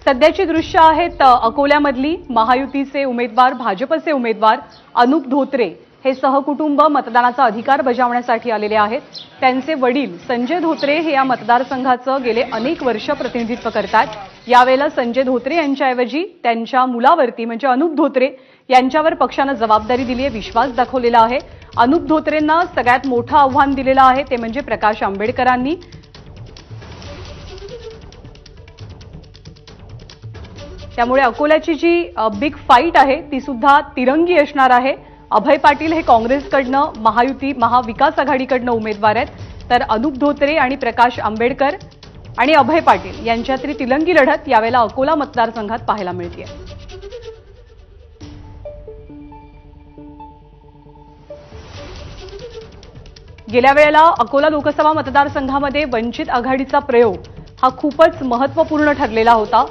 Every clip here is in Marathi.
सध्याची दृश्य आहेत अकोल्यामधली। महायुतीचे उमेदवार भाजपचे उमेदवार अनुप धोत्रे हे सहकुटुंब मतदानाचा अधिकार बजावण्यासाठी आलेले आहेत। त्यांचे वडील संजय धोत्रे हे या मतदारसंघाचं गेले अनेक वर्ष प्रतिनिधित्व करतात। यावेळेला संजय धोत्रे यांच्याऐवजी त्यांच्या मुलावरती म्हणजे अनुप धोत्रे यांच्यावर पक्षाने जबाबदारी दिली आहे, विश्वास दाखवलेला आहे। अनुप धोत्रेंना सगळ्यात मोठं आव्हान दिलेलं आहे ते म्हणजे प्रकाश आंबेडकरांनी। त्यामुळे अकोल्याची जी बिग फाईट आहे ती सुद्धा तिरंगी असणार आहे। अभय पाटील हे काँग्रेसकडनं महायुती महाविकास आघाडीकडनं उमेदवार आहेत, तर अनुप धोत्रे आणि प्रकाश आंबेडकर आणि अभय पाटील यांच्यातली तिरंगी लढत यावेळेला अकोला मतदारसंघात पाहायला मिळते। गेल्या वेळेला अकोला लोकसभा मतदारसंघामध्ये वंचित आघाडीचा प्रयोग हा खूपच महत्त्वपूर्ण ठरलेला होता।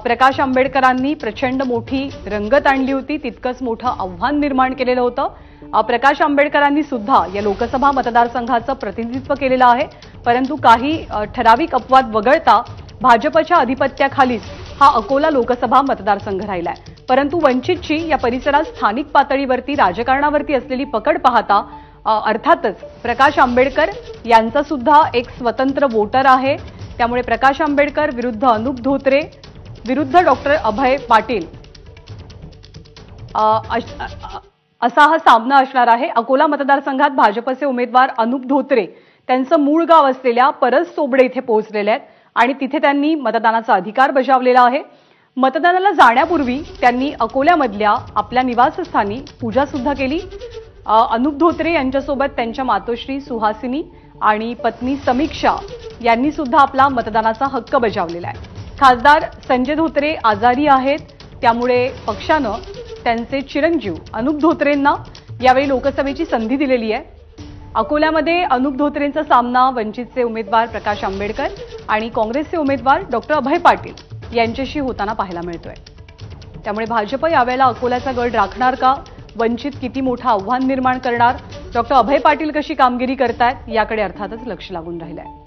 प्रकाश आंबेडकरांनी प्रचंड मोठी रंगत आणली होती, तितकंच मोठं आव्हान निर्माण केलेलं होतं। प्रकाश आंबेडकरांनी सुद्धा या लोकसभा मतदारसंघाचं प्रतिनिधित्व केलेलं आहे, परंतु काही ठराविक अपवाद वगळता भाजपच्या अधिपत्याखालीच हा अकोला लोकसभा मतदारसंघ राहिलाय। परंतु वंचितची या परिसरात स्थानिक पातळीवरती राजकारणावरती असलेली पकड पाहता अर्थातच प्रकाश आंबेडकर यांचा सुद्धा एक स्वतंत्र वोटर आहे। त्यामुळे प्रकाश आंबेडकर विरुद्ध अनुप धोत्रे विरुद्ध डॉक्टर अभय पाटील असा हा सामना असणार आहे। अकोला मतदारसंघात भाजपचे उमेदवार अनुप धोत्रे त्यांचं मूळ गाव असलेल्या परस सोबडे इथे पोहोचलेले आहेत आणि तिथे त्यांनी मतदानाचा अधिकार बजावलेला आहे। मतदानाला जाण्यापूर्वी त्यांनी अकोल्यामधल्या आपल्या निवासस्थानी पूजा सुद्धा केली। अनुप धोत्रे यांच्यासोबत त्यांच्या मातोश्री सुहासिनी आणि पत्नी समीक्षा यांनी सुद्धा आपला मतदानाचा हक्क बजावलेला आहे। खासदार संजय धोत्रे आजारी आहेत, त्यामुळे पक्षानं त्यांचे चिरंजीव अनुप धोत्रेंना यावेळी लोकसभेची संधी दिलेली आहे। अकोल्यामध्ये अनुप धोत्रेंचा सामना वंचितचे उमेदवार प्रकाश आंबेडकर आणि काँग्रेसचे उमेदवार डॉक्टर अभय पाटील यांच्याशी होताना पाहायला मिळतोय। त्यामुळे भाजप यावेळेला अकोल्याचा गड राखणार का, वंचित किती मोठं आव्हान निर्माण करणार, डॉक्टर अभय पाटील कशी कामगिरी करतायत याकडे अर्थातच लक्ष लागून राहिलंय।